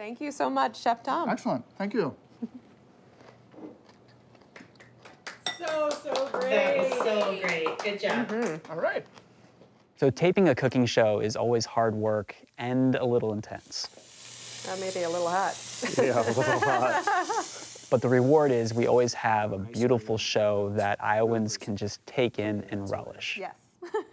Thank you so much, Chef Tom. Excellent. Thank you. So great. That was so great. Good job. All right. So taping a cooking show is always hard work and a little intense. Maybe a little hot. Yeah, a little hot. But the reward is we always have a beautiful show that Iowans can just take in and relish. Yes.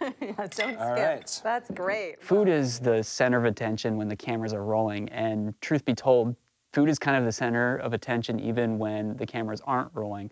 Yeah, don't skip. right. That's great. Food is the center of attention when the cameras are rolling, and truth be told, food is kind of the center of attention even when the cameras aren't rolling.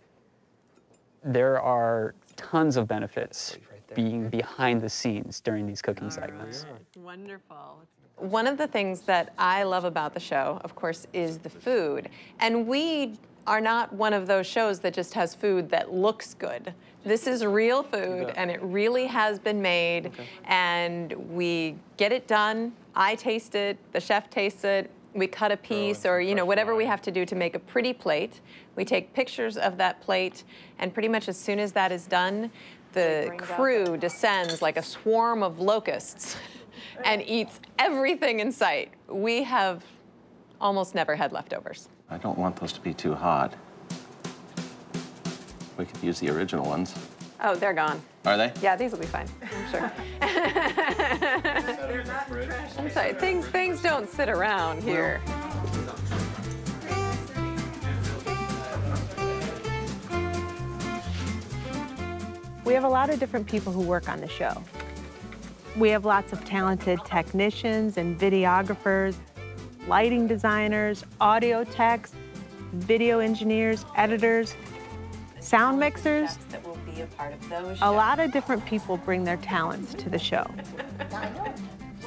There are tons of benefits being behind the scenes during these cooking segments. Wonderful. One of the things that I love about the show, of course, is the food. And we are not one of those shows that just has food that looks good. This is real food, and it really has been made, and we get it done. I taste it, the chef tastes it, we cut a piece or, you know, whatever we have to do to make a pretty plate. We take pictures of that plate, and pretty much as soon as that is done, the crew descends like a swarm of locusts and eats everything in sight. We have almost never had leftovers. I don't want those to be too hot. We could use the original ones. Oh, they're gone. Are they? Yeah, these will be fine, I'm sure. I'm sorry, things don't sit around here. We have a lot of different people who work on the show. We have lots of talented technicians and videographers, lighting designers, audio techs, video engineers, editors, sound mixers. That will be a part of those A lot of different people bring their talents to the show.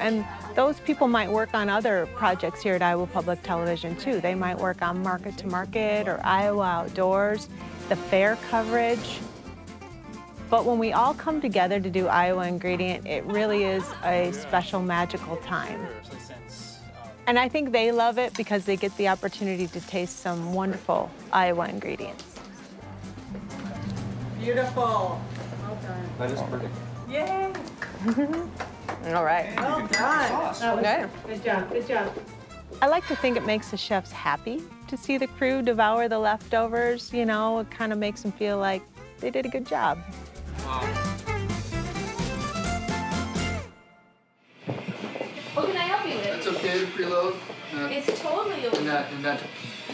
And those people might work on other projects here at Iowa Public Television too. They might work on Market to Market or Iowa Outdoors, the fair coverage. But when we all come together to do Iowa Ingredient, it really is a special, magical time. And I think they love it because they get the opportunity to taste some wonderful Iowa ingredients. Beautiful. Well done. That is pretty. Yay. All right. Well done. Okay. Good job. Good job. I like to think it makes the chefs happy to see the crew devour the leftovers. You know, it kind of makes them feel like they did a good job. What can I help you with? It's okay to preload. It's totally okay.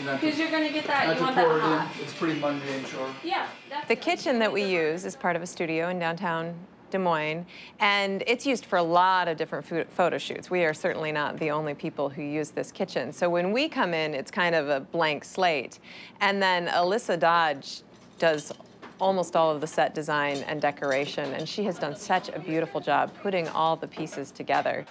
Because you're going to get that, not you want to pour that it hot. in. It's pretty mundane, sure. Yeah. That's The kitchen that we use is part of a studio in downtown Des Moines, and it's used for a lot of different photo shoots. We are certainly not the only people who use this kitchen. So when we come in, it's kind of a blank slate. And then Alyssa Dodge does almost all of the set design and decoration, and she has done such a beautiful job putting all the pieces together.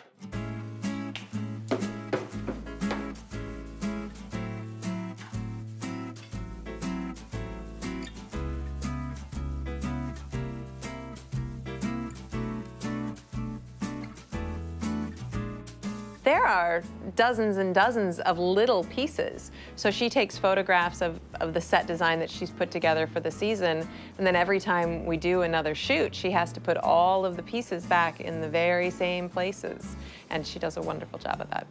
There are dozens and dozens of little pieces. So she takes photographs of the set design that she's put together for the season, and then every time we do another shoot, she has to put all of the pieces back in the very same places. And she does a wonderful job of that.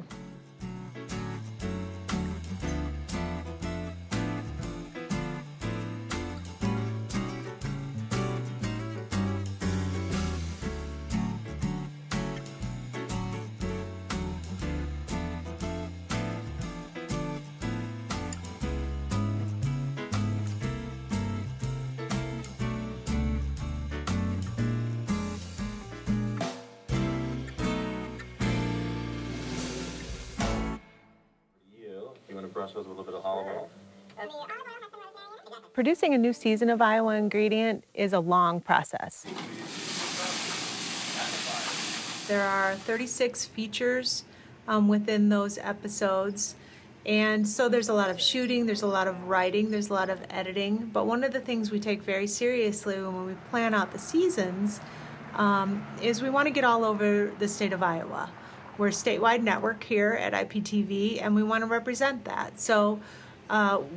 You want to brush those with a little bit of olive oil? Producing a new season of Iowa Ingredient is a long process. There are 36 features within those episodes. And so there's a lot of shooting, there's a lot of writing, there's a lot of editing. But one of the things we take very seriously when we plan out the seasons is we want to get all over the state of Iowa. We're a statewide network here at IPTV, and we want to represent that. So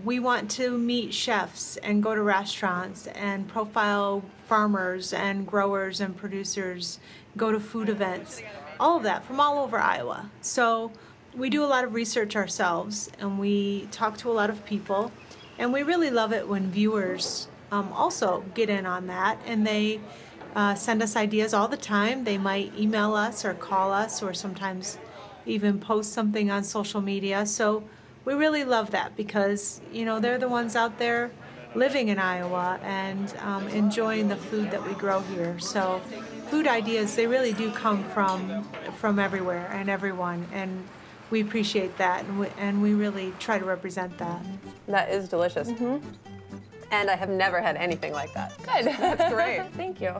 we want to meet chefs and go to restaurants and profile farmers and growers and producers, go to food events, all of that from all over Iowa. So we do a lot of research ourselves, and we talk to a lot of people, and we really love it when viewers also get in on that, and they send us ideas all the time. They might email us or call us or sometimes even post something on social media. So we really love that because, you know, they're the ones out there living in Iowa and enjoying the food that we grow here. So food ideas, they really do come from everywhere and everyone, and we appreciate that, and we really try to represent that. That is delicious. And I have never had anything like that. Good. That's great. Thank you.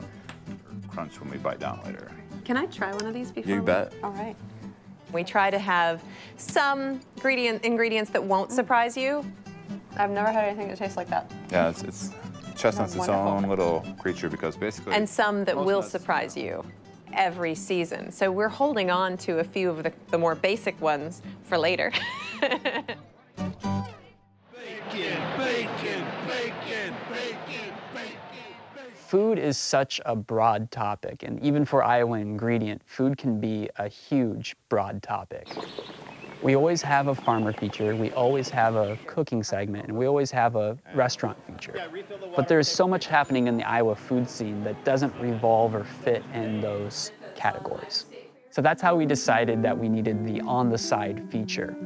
Crunch when we bite down later. Can I try one of these before? You bet. All right. We try to have some ingredients that won't surprise you. I've never had anything that tastes like that. Yeah, it's chestnut's its Wonderful. own little creature because basically. And some that most will nuts- surprise you every season. So we're holding on to a few of the more basic ones for later. Food is such a broad topic, and even for Iowa Ingredient, food can be a huge, broad topic. We always have a farmer feature, we always have a cooking segment, and we always have a restaurant feature. But there's so much happening in the Iowa food scene that doesn't revolve or fit in those categories. So that's how we decided that we needed the on-the-side feature.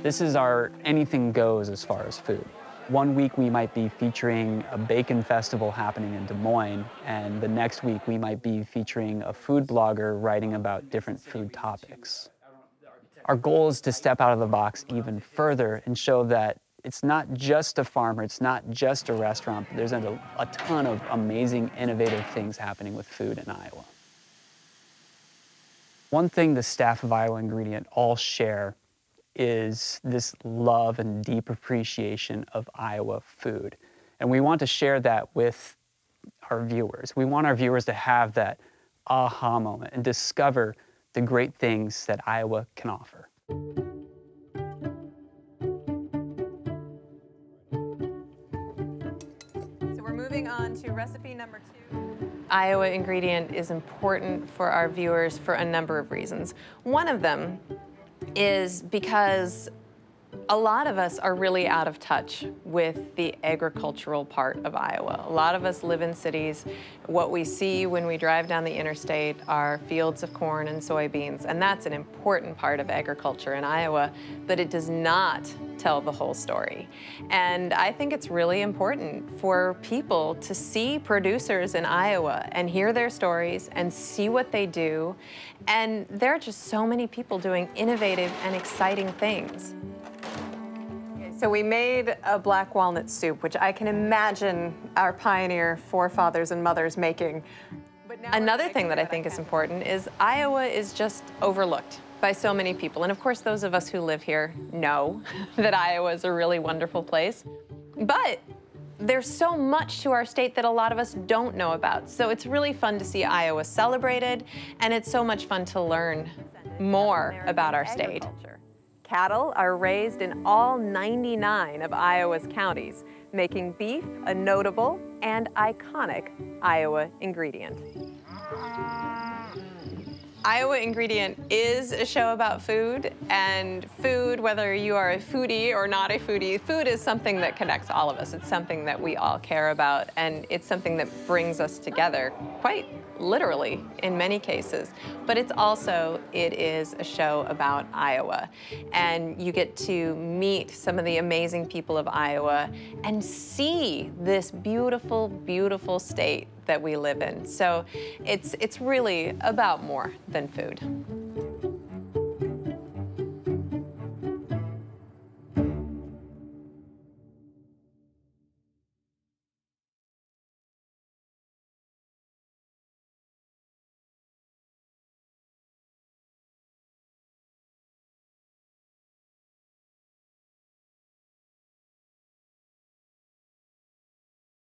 This is our anything goes as far as food. One week we might be featuring a bacon festival happening in Des Moines, and the next week we might be featuring a food blogger writing about different food topics. Our goal is to step out of the box even further and show that it's not just a farmer, it's not just a restaurant, but there's a ton of amazing, innovative things happening with food in Iowa. One thing the staff of Iowa Ingredient all share is this love and deep appreciation of Iowa food. And we want to share that with our viewers. We want our viewers to have that aha moment and discover the great things that Iowa can offer. So we're moving on to recipe number 2. Iowa Ingredient is important for our viewers for a number of reasons. One of them is because a lot of us are really out of touch with the agricultural part of Iowa. A lot of us live in cities. What we see when we drive down the interstate are fields of corn and soybeans, and that's an important part of agriculture in Iowa, but it does not tell the whole story. And I think it's really important for people to see producers in Iowa and hear their stories and see what they do. And there are just so many people doing innovative and exciting things. So we made a black walnut soup, which I can imagine our pioneer forefathers and mothers making. Another thing that I think is important is Iowa is just overlooked by so many people. And of course, those of us who live here know that Iowa is a really wonderful place. But there's so much to our state that a lot of us don't know about. So it's really fun to see Iowa celebrated, and it's so much fun to learn more about our state. Cattle are raised in all 99 of Iowa's counties, making beef a notable and iconic Iowa ingredient. Iowa Ingredient is a show about food, and food, whether you are a foodie or not a foodie, food is something that connects all of us. It's something that we all care about, and it's something that brings us together, quite literally in many cases. But it is a show about Iowa, and you get to meet some of the amazing people of Iowa and see this beautiful, beautiful state that we live in. So it's really about more than food.